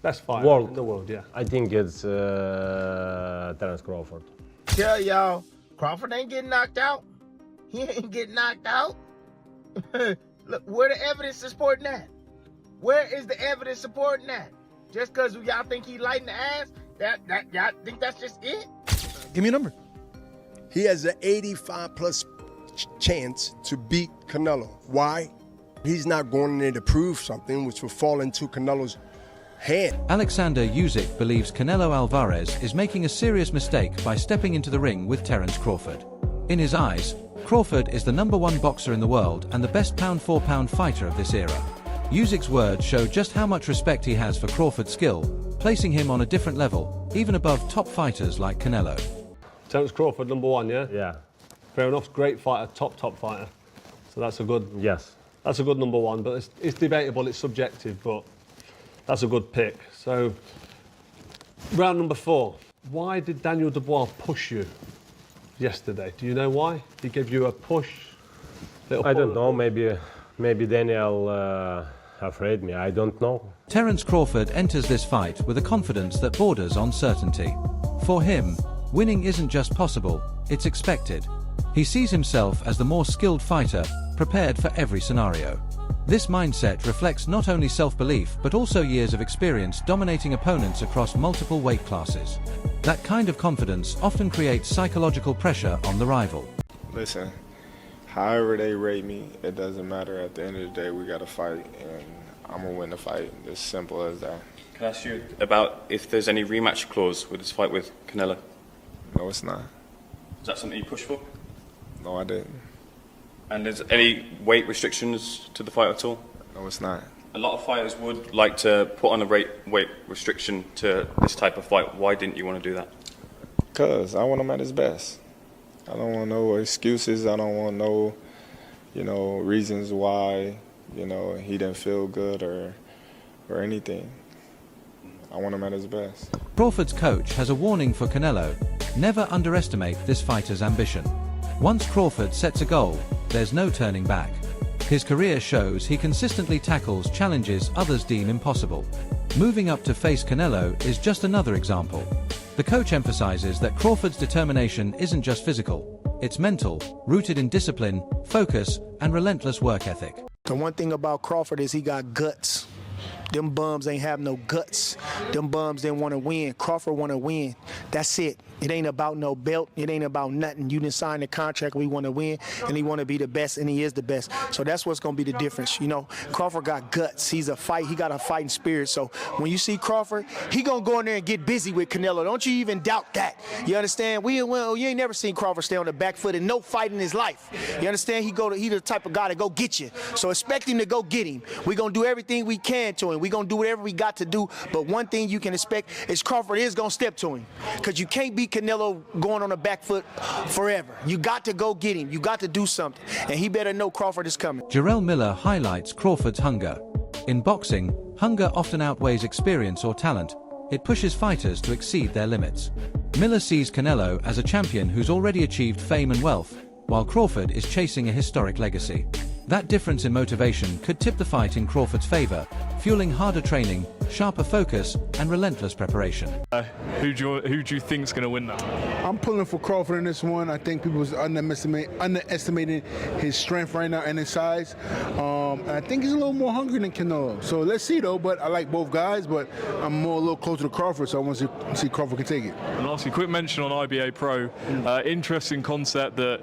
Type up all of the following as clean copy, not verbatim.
Best fighter in the world, yeah. I think it's Terence Crawford. Tell y'all, Crawford ain't getting knocked out. He ain't getting knocked out. Look, where the evidence is supporting that? Where is the evidence supporting that? Just because y'all think he lighting the ass, y'all think that's just it? Give me a number. He has an 85+ chance to beat Canelo. Why? He's not going in there to prove something which will fall into Canelo's hand. Oleksandr Usyk believes Canelo Alvarez is making a serious mistake by stepping into the ring with Terence Crawford. In his eyes, Crawford is the #1 boxer in the world and the best pound-for-pound fighter of this era. Usyk's words show just how much respect he has for Crawford's skill, placing him on a different level, even above top fighters like Canelo. Terence Crawford, #1, yeah? Yeah. Fair enough, great fighter, top fighter. So that's a good... Yes. That's a good #1, but it's debatable, it's subjective, but that's a good pick. So, round number 4. Why did Daniel Dubois push you yesterday? Do you know why? He gave you a push? I don't know, maybe Daniel afraid me, I don't know. Terence Crawford enters this fight with a confidence that borders on certainty. For him, winning isn't just possible, it's expected. He sees himself as the more skilled fighter, prepared for every scenario. This mindset reflects not only self-belief but also years of experience dominating opponents across multiple weight classes. That kind of confidence often creates psychological pressure on the rival. Listen, however they rate me, it doesn't matter. At the end of the day, we got to fight, and I'm going to win the fight. As simple as that. Can I ask you about if there's any rematch clause with this fight with Canelo? No, it's not. Is that something you push for? No, I didn't. And is any weight restrictions to the fight at all? No, it's not. A lot of fighters would like to put on a weight restriction to this type of fight. Why didn't you want to do that? Because I want him at his best. I don't want no excuses. I don't want no, reasons why, he didn't feel good or anything. I want him at his best. Crawford's coach has a warning for Canelo: never underestimate this fighter's ambition. Once Crawford sets a goal, there's no turning back. His career shows he consistently tackles challenges others deem impossible. Moving up to face Canelo is just another example. The coach emphasizes that Crawford's determination isn't just physical, it's mental, rooted in discipline, focus, and relentless work ethic. The one thing about Crawford is he got guts. Them bums ain't have no guts. Them bums didn't want to win. Crawford want to win. That's it. It ain't about no belt. It ain't about nothing. You didn't sign the contract. We want to win, and he want to be the best, and he is the best. So that's what's going to be the difference. Crawford got guts. He got a fighting spirit. So when you see Crawford, he going to go in there and get busy with Canelo. Don't you even doubt that. You understand? You ain't never seen Crawford stay on the back foot in no fight in his life. You understand? He the type of guy to go get you. So expect him to go get him. We going to do everything we can to him. We going to do whatever we got to do. But one thing you can expect is Crawford is going to step to him. Because you can't beat Canelo going on the back foot forever. You got to go get him. You got to do something. And he better know Crawford is coming. Jarrell Miller highlights Crawford's hunger. In boxing, hunger often outweighs experience or talent. It pushes fighters to exceed their limits. Miller sees Canelo as a champion who's already achieved fame and wealth, while Crawford is chasing a historic legacy. That difference in motivation could tip the fight in Crawford's favor, fueling harder training, sharper focus, and relentless preparation. Who do you think's going to win that? I'm pulling for Crawford in this one. I think people was underestimating his strength right now and his size. And I think he's a little more hungry than Canelo. So let's see though. But I like both guys, but I'm a little closer to Crawford, so I want to see Crawford can take it. And lastly, quick mention on IBA Pro. Interesting concept that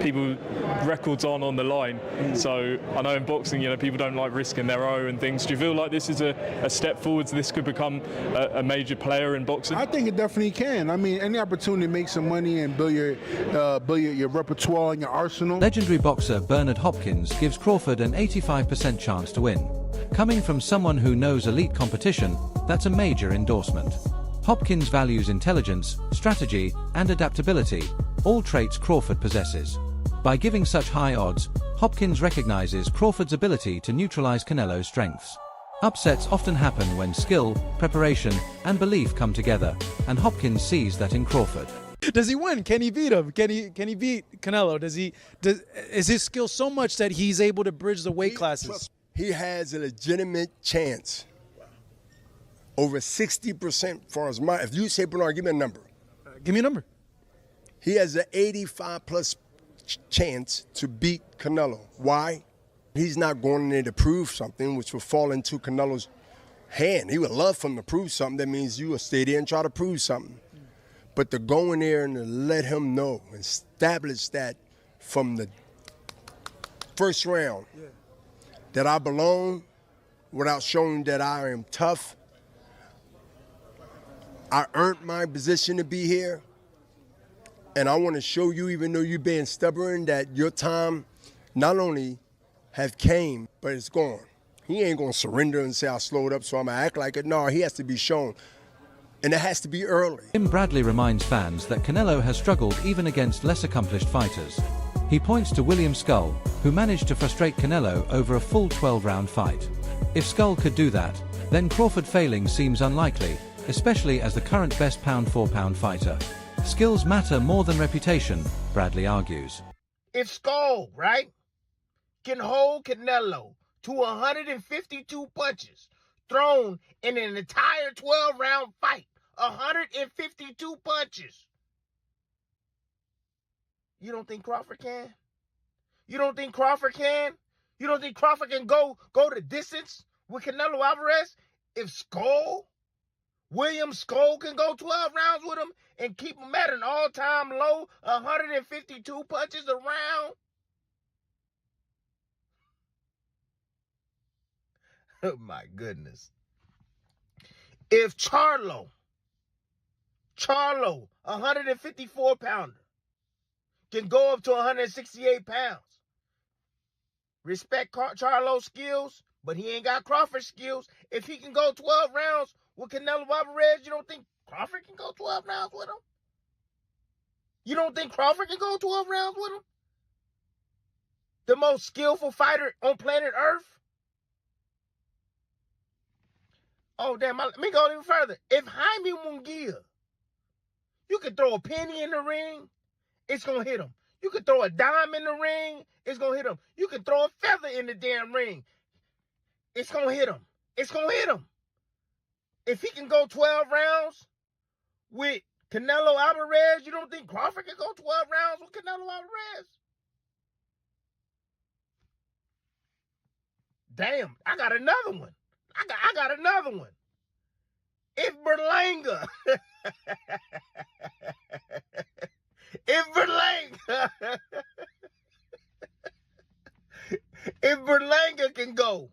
people records on the line. So I know in boxing, people don't like risking their own and things. Do you feel like this is a step forwards? This could become a major player in boxing? I think it definitely can. I mean, any opportunity to make some money and build your repertoire and your arsenal. Legendary boxer Bernard Hopkins gives Crawford an 85% chance to win. Coming from someone who knows elite competition, that's a major endorsement. Hopkins values intelligence, strategy, and adaptability, all traits Crawford possesses. By giving such high odds, Hopkins recognizes Crawford's ability to neutralize Canelo's strengths. Upsets often happen when skill, preparation, and belief come together, and Hopkins sees that in Crawford. Does he win? Can he beat him? Can he beat Canelo? Is his skill so much that he's able to bridge the weight classes? He has a legitimate chance over 60% for as my. If you say Bernard, give me a number. Give me a number. He has an 85+ chance to beat Canelo. Why? He's not going in there to prove something, which will fall into Canelo's hand. He would love for him to prove something. That means you will stay there and try to prove something. But to go in there and to let him know, establish that from the first round, that I belong without showing that I am tough. I earned my position to be here. And I want to show you, even though you're being stubborn, that your time not only have came, but it's gone. He ain't going to surrender and say, I slowed up, so I'm going to act like it. No, he has to be shown. And it has to be early. Tim Bradley reminds fans that Canelo has struggled even against less accomplished fighters. He points to William Skull, who managed to frustrate Canelo over a full 12-round fight. If Skull could do that, then Crawford failing seems unlikely, especially as the current best pound-for-pound fighter. Skills matter more than reputation, Bradley argues. If Skull, right, can hold Canelo to 152 punches thrown in an entire 12-round fight, 152 punches, you don't think Crawford can? You don't think Crawford can? You don't think Crawford can go the distance with Canelo Alvarez? If William Skull can go 12 rounds with him and keep him at an all-time low, 152 punches around? Oh, my goodness. If Charlo, 154-pounder, can go up to 168 pounds. Respect Charlo's skills, but he ain't got Crawford's skills. If he can go 12 rounds with Canelo Alvarez, you don't think Crawford can go 12 rounds with him? You don't think Crawford can go 12 rounds with him? The most skillful fighter on planet Earth? Oh, damn, let me go even further. If Jaime Munguia, you could throw a penny in the ring, it's going to hit him. You could throw a dime in the ring, it's going to hit him. You could throw a feather in the damn ring, it's going to hit him. It's going to hit him. If he can go 12 rounds with Canelo Alvarez, you don't think Crawford can go 12 rounds with Canelo Alvarez? Damn, I got another one. I got another one. If Berlanga, if Berlanga can go.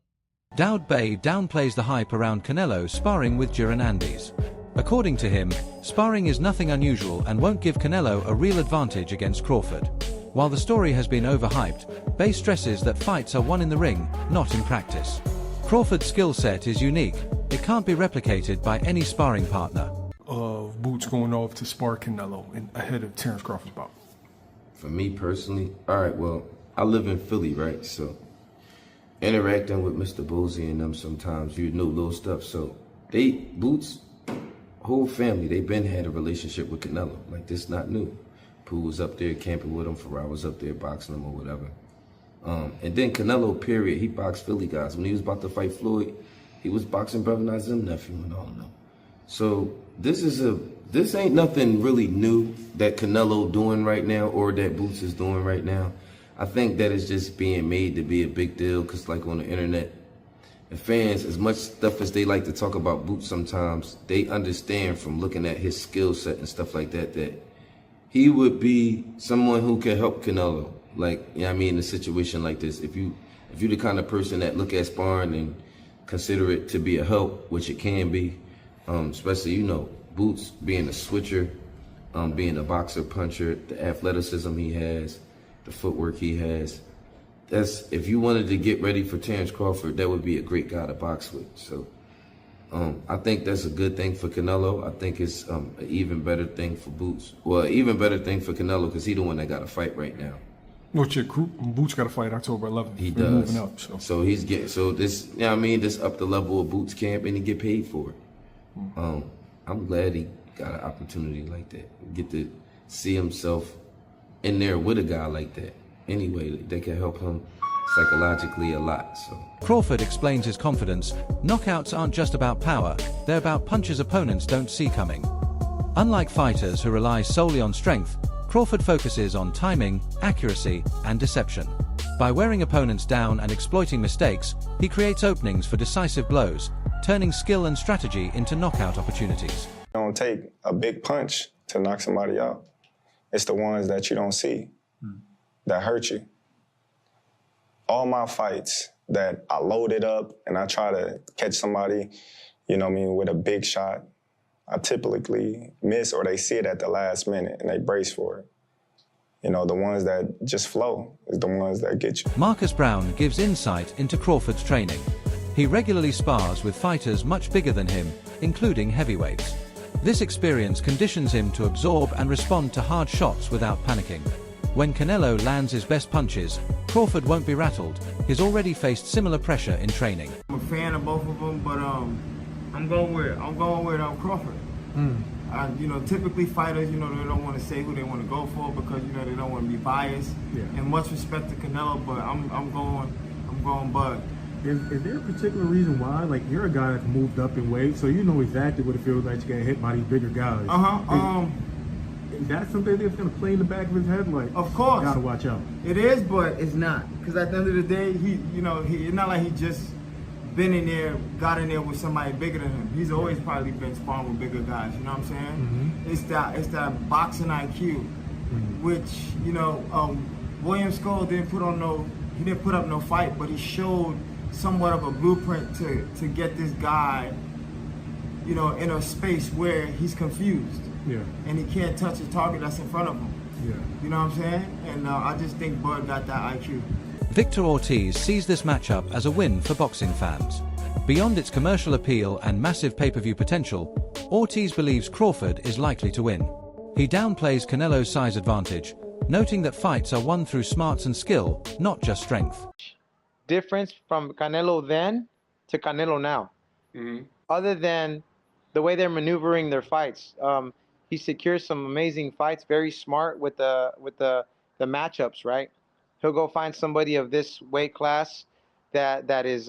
Daoud Bey downplays the hype around Canelo sparring with Duran Andes. According to him, sparring is nothing unusual and won't give Canelo a real advantage against Crawford. While the story has been overhyped, Bey stresses that fights are won in the ring, not in practice. Crawford's skill set is unique. It can't be replicated by any sparring partner. Boots going off to spar Canelo ahead of Terence Crawford's bout. For me personally, all right, well, I live in Philly, right? So interacting with Mr. Boozy and them sometimes, you know little stuff. So Boots, whole family, they been had a relationship with Canelo. Like, this not new. Pooh was up there camping with him, Farrar was up there boxing him or whatever. And then Canelo, period, he boxed Philly guys. When he was about to fight Floyd, he was boxing Brother Nazim nephew and all of them. So this ain't nothing really new that Canelo doing right now or that Boots is doing right now. I think that it's just being made to be a big deal because, like, on the internet, the fans, as much stuff as they like to talk about Boots sometimes, they understand from looking at his skill set and stuff like that, that he would be someone who can help Canelo. Like, you know what I mean, in a situation like this, if you're the kind of person that look at sparring and consider it to be a help, which it can be, especially, you know, Boots being a switcher, being a boxer, puncher, the athleticism he has, the footwork he has. If you wanted to get ready for Terence Crawford, that would be a great guy to box with. So I think that's a good thing for Canelo. I think it's an even better thing for Boots. Well, even better thing for Canelo because he's the one that got to fight right now. Well, Boots got to fight October 11th. He does. Moving up, so he's getting, so this, you know what I mean, this up the level of Boots camp and he get paid for it. I'm glad he got an opportunity like that. Get to see himself in there with a guy like that. Anyway, that can help him psychologically a lot. So Crawford explains his confidence. Knockouts aren't just about power, they're about punches opponents don't see coming. Unlike fighters who rely solely on strength, Crawford focuses on timing, accuracy, and deception. By wearing opponents down and exploiting mistakes, he creates openings for decisive blows, turning skill and strategy into knockout opportunities. It don't take a big punch to knock somebody out. It's the ones that you don't see that hurt you. All my fights that I loaded up and I try to catch somebody, you know what I mean, with a big shot, I typically miss, or they see it at the last minute and they brace for it. You know, the ones that just flow is the ones that get you. Marcus Brown gives insight into Crawford's training. He regularly spars with fighters much bigger than him, including heavyweights. This experience conditions him to absorb and respond to hard shots without panicking. When Canelo lands his best punches, Crawford won't be rattled. He's already faced similar pressure in training. I'm a fan of both of them, but I'm going with Crawford. You know, typically fighters, you know, they don't want to say who they want to go for because, you know, they don't want to be biased. Yeah. And much respect to Canelo, but I'm going Bud. Is there a particular reason why? Like, you're a guy that's moved up in weight, so you know exactly what it feels like to get hit by these bigger guys. Is that something that's going to play in the back of his head? Like, of course, gotta watch out. It is, but it's not, because at the end of the day, it's not like he just been in there, got in there with somebody bigger than him. He's always probably been sparring with bigger guys. You know what I'm saying? It's that boxing IQ, which, you know, William Skull didn't put up no fight, but he showed somewhat of a blueprint to get this guy, you know, in a space where he's confused. Yeah. And he can't touch the target that's in front of him. Yeah. You know what I'm saying? And I just think Bud got that IQ. Victor Ortiz sees this matchup as a win for boxing fans. Beyond its commercial appeal and massive pay-per-view potential, Ortiz believes Crawford is likely to win. He downplays Canelo's size advantage, noting that fights are won through smarts and skill, not just strength. Difference from Canelo then to Canelo now. Other than the way they're maneuvering their fights, he secures some amazing fights, very smart with the matchups, right? He'll go find somebody of this weight class that is,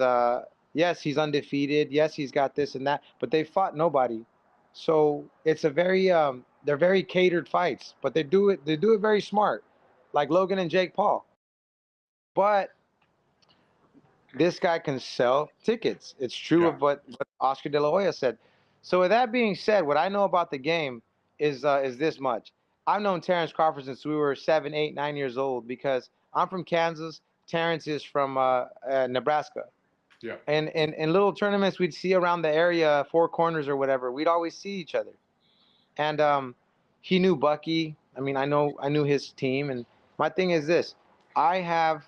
yes, he's undefeated, yes, he's got this and that, but they fought nobody. So it's a very, they're very catered fights, but they do it very smart, like Logan and Jake Paul. But this guy can sell tickets. It's true of what Oscar De La Hoya said. So with that being said, what I know about the game is this much. I've known Terence Crawford since we were 7, 8, 9 years old because I'm from Kansas. Terence is from Nebraska. Yeah. And in little tournaments we'd see around the area, Four Corners or whatever, we'd always see each other. And he knew Bucky. I mean, I knew his team. And my thing is this. I have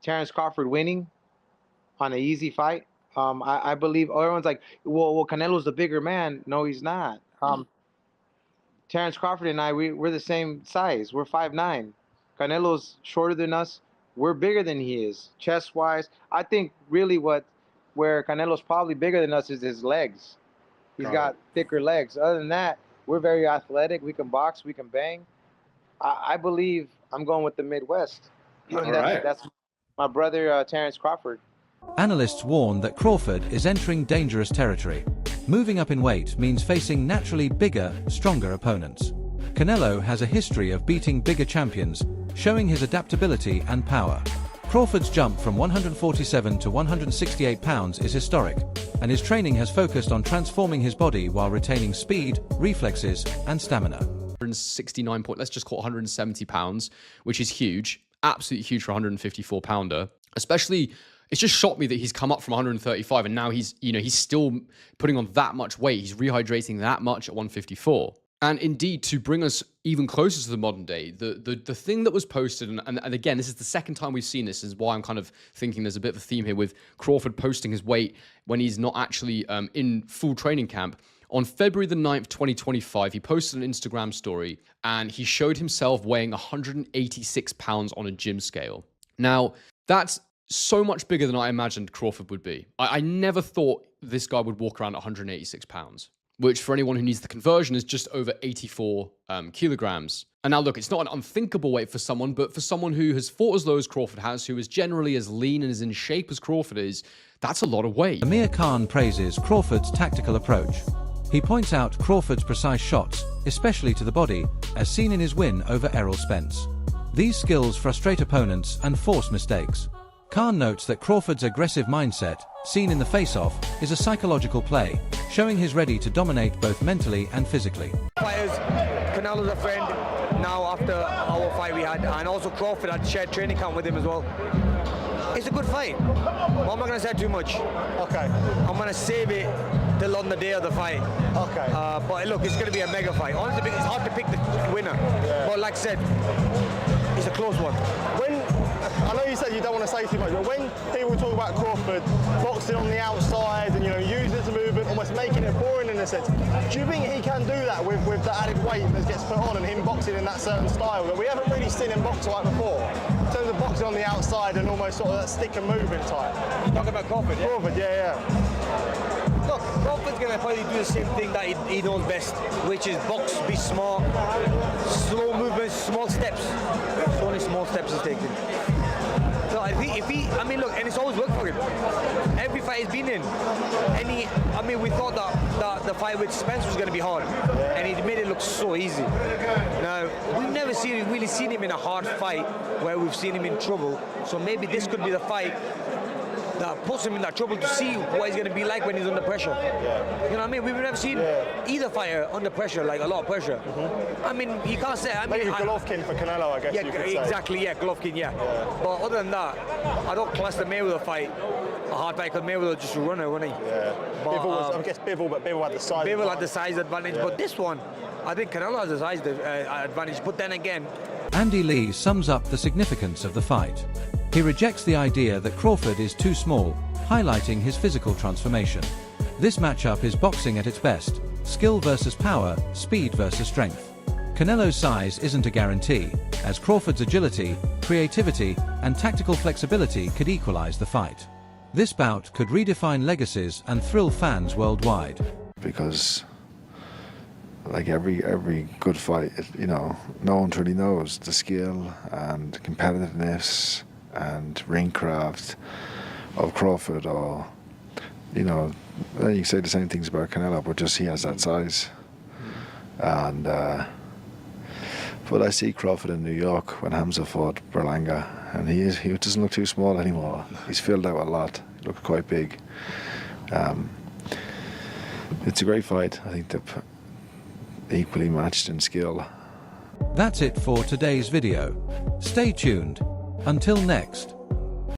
Terence Crawford winning on an easy fight. I believe everyone's like, well, Canelo's the bigger man. No, he's not. Terence Crawford and I, we're the same size. We're 5'9". Canelo's shorter than us. We're bigger than he is, chest-wise. I think really where Canelo's probably bigger than us is his legs. He's got thicker legs. Other than that, we're very athletic. We can box. We can bang. I believe I'm going with the Midwest. That's my brother, Terence Crawford. Analysts warn that Crawford is entering dangerous territory. Moving up in weight means facing naturally bigger, stronger opponents. Canelo has a history of beating bigger champions, showing his adaptability and power. Crawford's jump from 147 to 168 pounds is historic, and his training has focused on transforming his body while retaining speed, reflexes, and stamina. 169 let's just call it 170 pounds, which is huge, absolutely huge for a 154 pounder. Especially, it's just shocked me that he's come up from 135 and now he's still putting on that much weight. He's rehydrating that much at 154. And indeed, to bring us even closer to the modern day, the thing that was posted, and again, this is the second time we've seen this, is why I'm kind of thinking there's a bit of a theme here with Crawford posting his weight when he's not actually in full training camp. On February the 9th, 2025, he posted an Instagram story and he showed himself weighing 186 pounds on a gym scale. Now, that's so much bigger than I imagined Crawford would be. I never thought this guy would walk around at 186 pounds. which for anyone who needs the conversion is just over 84 kilograms. And now look, it's not an unthinkable weight for someone, but for someone who has fought as low as Crawford has, who is generally as lean and as in shape as Crawford is, that's a lot of weight. Amir Khan praises Crawford's tactical approach. He points out Crawford's precise shots, especially to the body, as seen in his win over Errol Spence. These skills frustrate opponents and force mistakes. Khan notes that Crawford's aggressive mindset, seen in the face-off, is a psychological play, showing he's ready to dominate both mentally and physically. Fighters, Canelo's a friend now after our fight we had, and also Crawford had shared training camp with him as well. It's a good fight. Well, I'm not going to say too much. Okay. I'm going to save it till on the day of the fight. Okay. But look, it's going to be a mega fight. Honestly, it's hard to pick the winner. Yeah. But like I said, it's a close one. I know you said you don't want to say too much, but when people talk about Crawford boxing on the outside and, you know, using it to movement, almost making it boring in a sense, do you think he can do that with the added weight that gets put on and him boxing in that certain style that we haven't really seen him box like before? In terms of boxing on the outside and almost sort of that stick and movement type. You're talking about Crawford, yeah? Crawford, yeah. Look, Crawford's going to probably do the same thing that he knows best, which is box, be smart, slow movements, small steps. So only small steps he's taking. So I mean, look, and it's always worked for him. Every fight he's been in, we thought that the fight with Spence was going to be hard, and he made it look so easy. Now, we've never really seen him in a hard fight where we've seen him in trouble, so maybe this could be the fight that puts him in that trouble to see what he's going to be like when he's under pressure. Yeah. You know what I mean? We've never seen either fighter under pressure, like a lot of pressure. Mm-hmm. I mean, you can't say... Maybe Golovkin for Canelo, I guess you could say. Exactly, yeah, Golovkin, yeah. But other than that, I don't class the Mayweather fight a hard fight, because Mayweather just a runner, wasn't he? Yeah. But, I guess Bivol had the size Bivol had the size advantage, but this one, I think Canelo has the size advantage. But then again... Andy Lee sums up the significance of the fight. He rejects the idea that Crawford is too small, highlighting his physical transformation. This matchup is boxing at its best: skill versus power, speed versus strength. Canelo's size isn't a guarantee, as Crawford's agility, creativity, and tactical flexibility could equalize the fight. This bout could redefine legacies and thrill fans worldwide. Because like every good fight, you know, no one really knows the skill and competitiveness and ring craft of Crawford, or, you know, you can say the same things about Canelo, but just he has that size. And but I see Crawford in New York when Hamza fought Berlanga, and he doesn't look too small anymore. He's filled out a lot. He looks quite big. It's a great fight. I think they're equally matched in skill. That's it for today's video. Stay tuned. Until next.